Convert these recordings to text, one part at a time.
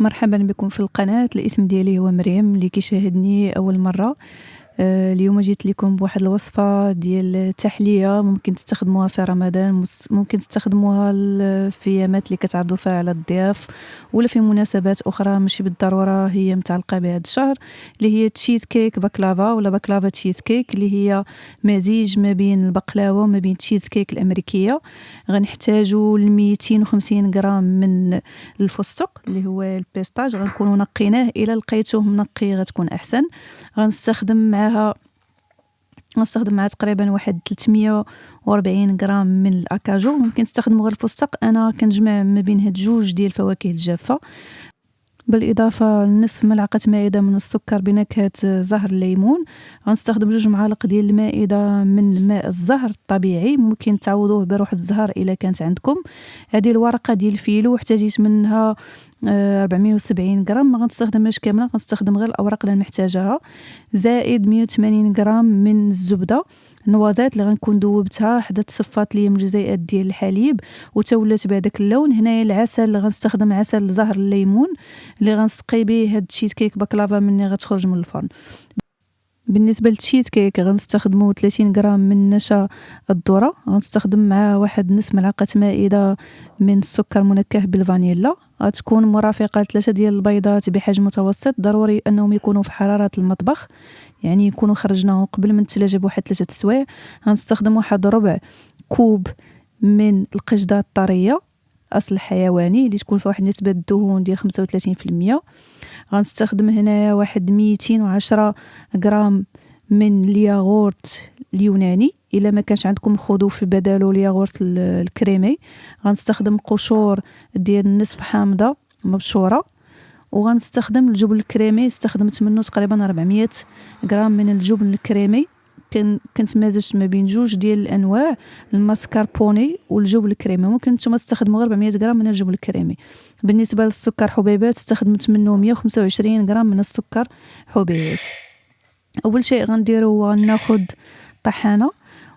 مرحبا بكم في القناة. الاسم ديالي هو مريم اللي كيشاهدني أول مرة. اليوم جيت لكم بواحد الوصفة ديال تحلية ممكن تستخدموها في رمضان، ممكن تستخدموها في ايامات اللي كتعرضوا فيها على الضياف ولا في مناسبات اخرى ماشي بالضروره هي متعلقه بهذا الشهر، اللي هي تشيز كيك بكلافا ولا بكلافا تشيز كيك، اللي هي مزيج ما بين البقلاوه وما بين تشيز كيك الامريكيه. غنحتاجوا 250 غرام من الفستق اللي هو البيستاج، غنكونوا نقيناه، الا لقيتوه منقي غتكون احسن. غنستخدم معها تقريبا واحد 340 غرام من الاكاجو. ممكن تستخدموا غير الفستق، انا كنجمع ما بين هاد جوج ديال الفواكه الجافه، بالاضافه لنصف ملعقه مائده من السكر بنكهه زهر الليمون. غنستخدم 2 معالق ديال المائده من ماء الزهر الطبيعي، ممكن تعوضوه بروح الزهر الا كانت عندكم. هذه الورقه ديال الفيلو احتاجيت منها 470 غرام، ما غنستخدمهاش كامله، غنستخدم غير الاوراق اللي نحتاجها، زائد 180 غرام من الزبده نوازات اللي غنكون ذوبتها حدا تصفات ليا من الجزيئات ديال الحليب وتولات بهذاك اللون. هنايا العسل اللي غنستخدم عسل زهر الليمون اللي غنسقي به هاد الشيز كيك بكلافا مني غتخرج من الفرن. بالنسبه للتشيز كيك غنستخدموا 30 غرام من نشا الذره، غنستخدم معاه واحد نصف ملعقه مائده من السكر منكه بالفانيلا، غتكون مرافقه 3 ديال البيضات بحجم متوسط، ضروري انهم يكونوا في حراره المطبخ، يعني يكونوا خرجناهم قبل من الثلاجه بواحد 3 سوايع. غنستخدم واحد ربع كوب من القشده الطريه اصل حيواني اللي تكون فيها واحد نسبه الدهون ديال 35%. غنستخدم هنايا واحد 210 غرام من الياغورت اليوناني، الا ما كانش عندكم خذوا في بداله الياغورت الكريمي. غنستخدم قشور ديال نصف حامضه مبشوره، وغنستخدم الجبن الكريمي، استخدمت منه تقريبا 400 غرام من الجبن الكريمي. كنت مازجت ما بين جوج ديال الانواع، الماسكاربوني والجبن الكريمي، ممكن نتوما تستخدموا غير 400 غرام من الجبن الكريمي. بالنسبه للسكر حبيبات استخدمت منه 125 غرام من السكر حبيبات. اول شيء غنديرو هو غناخذ طحانه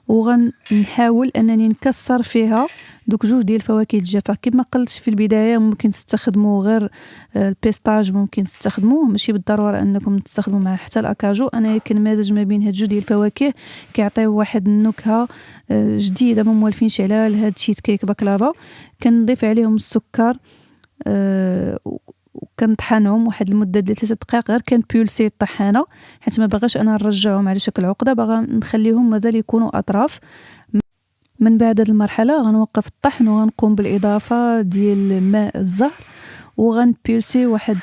وغنحاول انني نكسر فيها دوك جوج ديال الفواكه الجافه. كما قلت في البدايه ممكن تستخدموا غير البيستاج، ممكن تستخدموه، ماشي بالضروره انكم تستخدموا معه حتى الاكاجو. انا كنمازج ما بين هاد جوج ديال الفواكه كيعطيو واحد النكهه جديده ما موالفينش عليها لهاد الشيت كيك بكلافا. كنضيف عليهم السكر وكنطحنهم واحد المده ديال 3 دقائق، غير كنبولسي الطحانه حيت ما باغاش انا نرجعهم على شكل عقده، باغا نخليهم مازال يكونوا اطراف. من بعد هذه المرحله غنوقف الطحن وغنقوم بالاضافه ديال ماء الزهر وغنبولسي واحد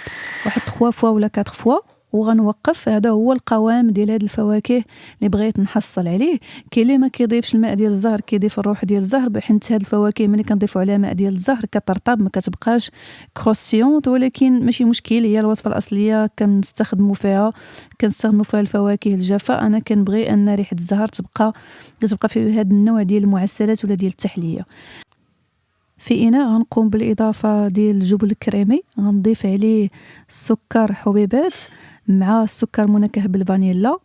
3 فوا ولا 4 فوا وغنوقف. هذا هو القوام ديال هاد الفواكه اللي بغيت نحصل عليه. كاين اللي ما كيضيفش الماء ديال الزهر، كيضيف الروح ديال الزهر، حيت هاد الفواكه ملي كنضيفوا عليها ماء ديال الزهر كترطب ما كتبقاش كروسيونط، ولكن ماشي مشكل، هي الوصفه الاصليه كنستخدموا فيها الفواكه الجافه. انا كنبغي ان ريحه الزهر تبقى في هاد النوع ديال المعسلات ولا ديال التحليه. في إناء غنقوم بالإضافة ديال الجبن الكريمي، غنضيف عليه السكر حبيبات مع السكر منكه بالفانيلا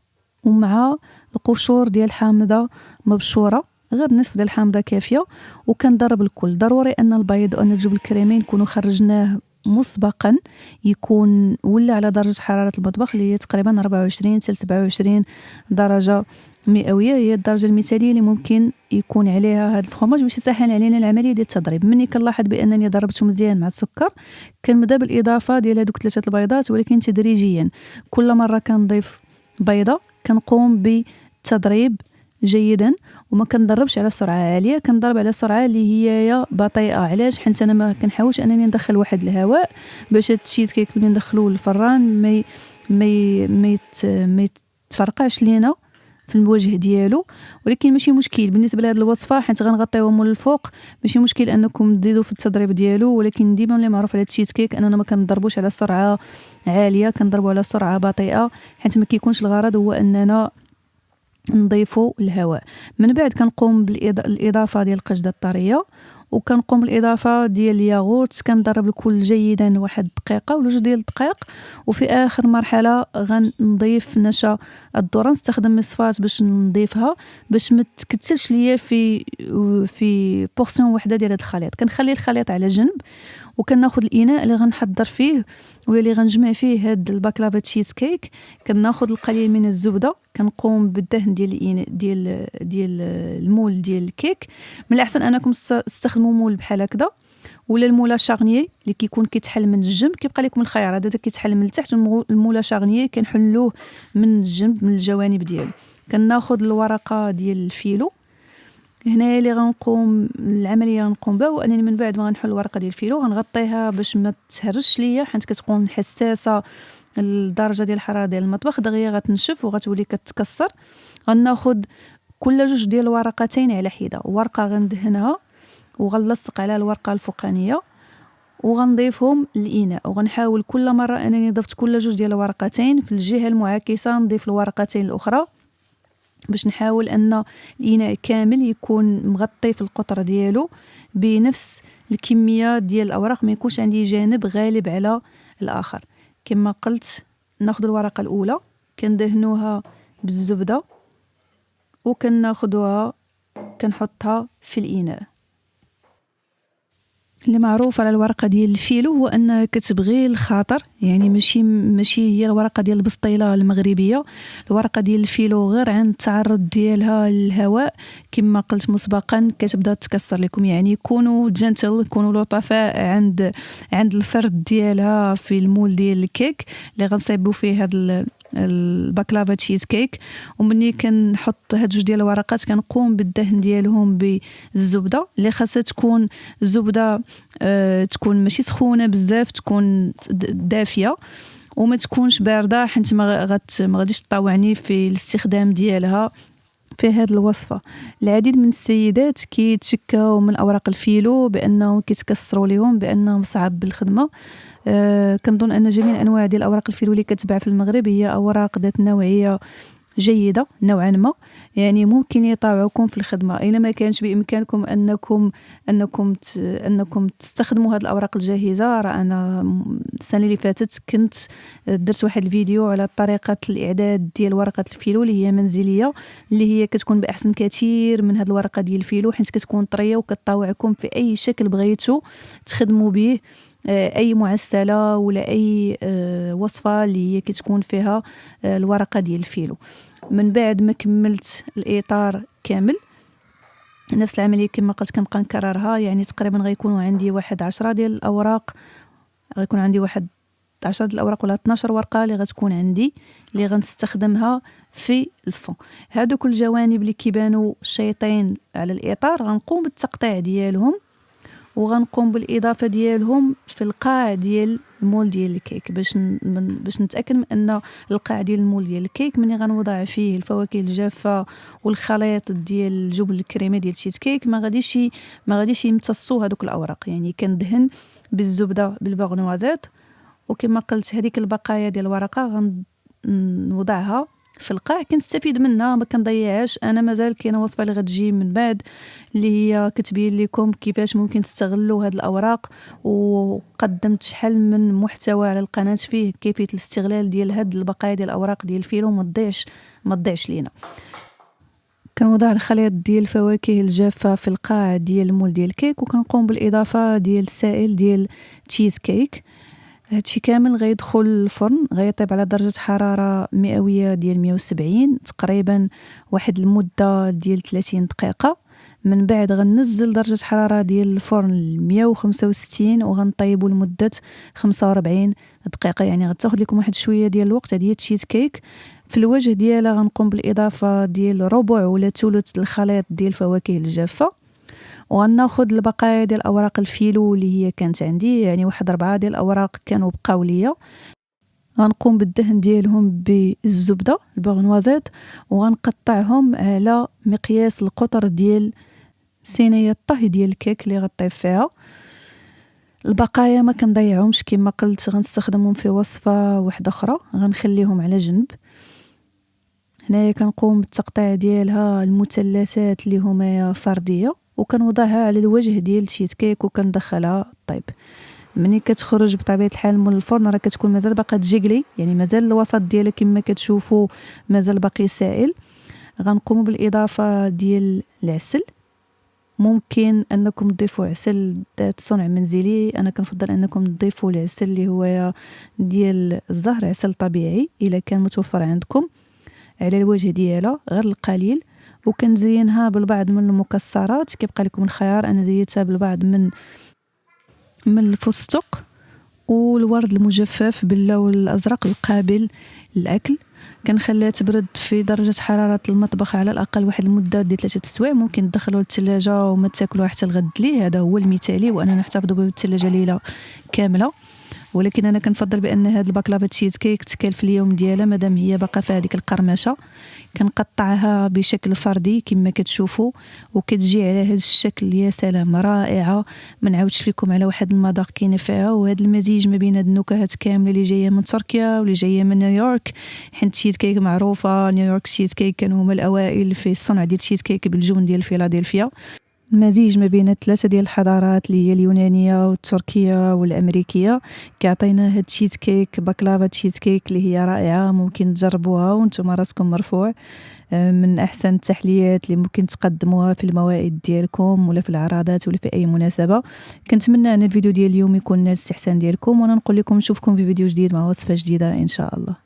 ومع القشور ديال الحامضة مبشورة، غير نصف ديال الحامضة كافية، وكنضرب الكل. ضروري أن البيض وأن الجبن الكريمي نكونوا خرجناه مسبقا، يكون ولا على درجة حرارة المطبخ اللي هي تقريبا 24 حتى 27 درجة مئوية، هي الدرجة المثالية اللي ممكن يكون عليها هاد الفرماج باش يسهل علينا العملية ديال التضريب. مني كنلاحظ بأنني ضربته مزيان مع السكر، كنبدا بالإضافة ديال هادوك 3 البيضات، ولكن تدريجيا. كل مرة كنضيف بيضة كنقوم بالتضريب جيدا، وما كنضربش على سرعه عاليه، كنضرب على سرعه اللي هي بطيئه. علاش؟ حيت انا ما كنحاولش انني ندخل واحد الهواء باش التشيز كيك ملي ندخلوه للفران ما يتفرقعش لينا في الوجه ديالو. ولكن ماشي مشكل بالنسبه لهاد الوصفه، حيت غنغطيوه من الفوق، ماشي مشكل انكم تزيدوا في التضريب ديالو. ولكن ديما اللي معروف على التشيز كيك اننا ما كنضربوش على سرعه عاليه، كنضربوا على سرعه بطيئه، حيت ما كيكونش الغرض هو اننا نضيفوا الهواء. من بعد كنقوم بالاضافه ديال القشده الطريه، وكنقوم بالاضافه ديال الياغورت، كنضرب الكل جيدا واحد دقيقه ولا 2 ديال الدقائق. وفي اخر مرحله غنضيف نشا الذره، نستخدم مصفات باش نضيفها باش ما تكتلش ليا في بورسيون وحده ديال هذا الخليط. كنخلي الخليط على جنب وكناخذ الاناء اللي غنحضر فيه ولا اللي غنجمع فيه هاد الباكلافا تشيز كيك. كناخذ القليل من الزبده، كنقوم بالدهن ديال الاناء ديال المول ديال الكيك. من الاحسن انكم تستخدموا مول بحال هكذا، ولا المولا شارنيي اللي كيكون كيتحل من الجنب. كيبقى لكم الخيار، هذا كيتحل من التحت، المولا شارنيي كنحلوه من الجنب من الجوانب ديالو. كناخذ الورقه ديال الفيلو. هنايا اللي غنقوم العمليه غنقوم بها هو انني من بعد ما غنحل الورقه ديال الفيلو غنغطيها باش ما تهرش ليا، حيت كتكون حساسه الدرجه ديال الحراره ديال المطبخ، دغيا غتنشف وغتولي كتكسر. غناخذ كل جوج ديال الورقتين على حده، ورقه غندهنها وغنلصق على الورقه الفوقانيه وغنضيفهم للاناء، وغنحاول كل مره انني ضفت كل جوج ديال الورقتين في الجهه المعاكسه نضيف الورقتين الاخرى، باش نحاول ان الاناء كامل يكون مغطي في القطر ديالو بنفس الكميه ديال الاوراق، ما يكونش عندي جانب غالب على الاخر. كما قلت ناخذ الورقه الاولى كندهنوها بالزبده وكناخذوها كنحطها في الاناء. اللي معروف على الورقه ديال الفيلو هو ان كتبغي الخاطر، يعني ماشي هي الورقه ديال البسطيله المغربيه. الورقه ديال الفيلو غير عند التعرض ديالها للهواء كما قلت مسبقا كتبدا تكسر لكم. يعني كونوا جنتل، كونوا لطفاء عند الفرد ديالها في المول ديال الكيك اللي غنصايبوا فيه هاد الباكلافا تشيز كيك. ومني كنحط هاد جوج ديال الورقات كنقوم بالدهن ديالهم بالزبده، اللي خاصها تكون الزبده تكون ماشي سخونه بزاف، تكون دافيه وما تكونش بارده، حيت ما غاديش تطاوعني في الاستخدام ديالها في هذه الوصفه. العديد من السيدات كيتشكاو من اوراق الفيلو بانهم كيتكسروا لهم، بانهم صعب بالخدمه. كنظن ان جميع انواع ديال الاوراق الفيلو اللي كتباع في المغرب هي اوراق ذات نوعيه جيده نوعا ما، يعني ممكن يطاوعكم في الخدمه. الا ما كانش بامكانكم انكم تستخدموا هذه الاوراق الجاهزه، راه انا السنه اللي فاتت كنت درت واحد الفيديو على طريقه الاعداد ديال ورقه الفيلو اللي هي منزليه، اللي هي كتكون باحسن كثير من هذه الورقه ديال الفيلو، حيت كتكون طريه وكتطاوعكم في اي شكل بغيتو تخدموا به اي معسله ولا اي وصفه اللي هي كتكون فيها الورقه ديال الفيلو. من بعد ما كملت الاطار كامل نفس العمليه كما قلت كنبقى نكررها، يعني تقريبا غيكونوا عندي واحد 10 ديال الاوراق، غيكون عندي واحد 10 ديال الاوراق ولا 12 ورقه اللي غتكون عندي اللي غنستخدمها في الفون. هادوك الجوانب اللي كيبانوا شيطين على الاطار غنقوم بالتقطيع ديالهم وغنقوم بالاضافه ديالهم في القاع ديال المول ديال الكيك، باش نتاكد من ان القاع ديال المول ديال الكيك ملي غنوضع فيه الفواكه الجافه والخليط ديال الجبن الكريمي ديال التشيز كيك ما غاديش يمتصوا هذوك الاوراق. يعني كندهن بالزبده بالبغنوازات، وكما قلت هذيك البقايا ديال الورقه غنوضعها في القاع، كنستفيد منها ما كنضيعهاش. انا مازال كاينه وصفه اللي غتجي من بعد اللي هي كتبين لكم كيفاش ممكن تستغلوا هاد الاوراق، وقدمت شحال من محتوى على القناه فيه كيفيه الاستغلال ديال هاد البقايا ديال الاوراق ديال الفيلو ما تضيعش لينا. كنوضع الخليط ديال الفواكه الجافه في القاع ديال المول ديال الكيك، وكنقوم بالاضافه ديال السائل ديال تشيز كيك. هادشي كامل غيدخل الفرن، غيطيب على درجة حرارة مئوية ديال 170 تقريبا واحد المدة ديال 30 دقيقة. من بعد غنزل درجة حرارة ديال الفرن ل 165 وغنطيبو لمدة 45 دقيقة، يعني غتاخد لكم واحد شوية ديال الوقت. هذه هي التشيز كيك. في الوجه ديالها غنقوم بالإضافة ديال ربع ولا ثلث الخليط ديال الفواكه الجافة، وغناخد البقايا ديال اوراق الفيلو اللي هي كانت عندي، يعني واحد 4 ديال الاوراق كانوا بقاو ليا. غنقوم بالدهن ديالهم بالزبده البغنوازيت وغنقطعهم على مقياس القطر ديال صينيه الطهي ديال الكيك اللي غطيب فيها. البقايا ما كنضيعهمش كما قلت، غنستخدمهم في وصفه واحده اخرى، غنخليهم على جنب. هنايا كنقوم بالتقطيع ديالها المثلثات اللي هما فرديه، وكنوضعها على الوجه ديال التشيز كيك وكندخلها طيب. ملي كتخرج بطبيعه الحال من الفرن راه كتكون مازال باقا تجيكلي، يعني مازال الوسط ديالها كما كتشوفوا مازال باقي سائل. غنقوم بالاضافه ديال العسل ممكن انكم تضيفوا عسل ذات صنع منزلي. انا كنفضل انكم تضيفوا العسل اللي هو ديال الزهر، عسل طبيعي الا كان متوفر عندكم، على الوجه ديالها غير القليل. وكنزينها بالبعض من المكسرات، كيبقى لكم الخيار. انا زينتها بالبعض من الفستق والورد المجفف باللون الازرق القابل للاكل. كنخليها تبرد في درجه حراره المطبخ على الاقل واحد المده ديال 3 سوايع. ممكن تدخلوها للثلاجه وما تاكلوها حتى الغد ليه، هذا هو المثالي، وانا نحتفظ بها بالثلاجه ليله كامله. ولكن انا كنفضل بان هاد الباكلافا تشيز كيك تكال في اليوم ديالها مادام هي باقا فيها هذيك القرمشه. كنقطعها بشكل فردي كما كتشوفوا، وكتجي على هذا الشكل يا سلام رائعه. ما نعاودش لكم على واحد المذاق كاين فيها. وهذا المزيج ما بين هاد النكهات كامله اللي جايه من تركيا واللي جايه من نيويورك، حيت تشيز كيك معروفه، نيويورك تشيز كيك كانوا هما الاوائل في الصنع ديال تشيز كيك بالجبن ديال فيلادلفيا. مزيج ما بين ثلاثه ديال الحضارات اللي هي اليونانيه والتركيه والامريكيه كيعطينا هاد تشيز كيك، بكلافا تشيز كيك اللي هي رائعه. ممكن تجربوها وانتم راسكم مرفوع. من احسن التحليات اللي ممكن تقدموها في الموائد ديالكم ولا في العراضات ولا في اي مناسبه. كنتمنى ان الفيديو ديال اليوم يكون نال الاستحسان ديالكم، وانا نقول لكم نشوفكم في فيديو جديد مع وصفه جديده ان شاء الله.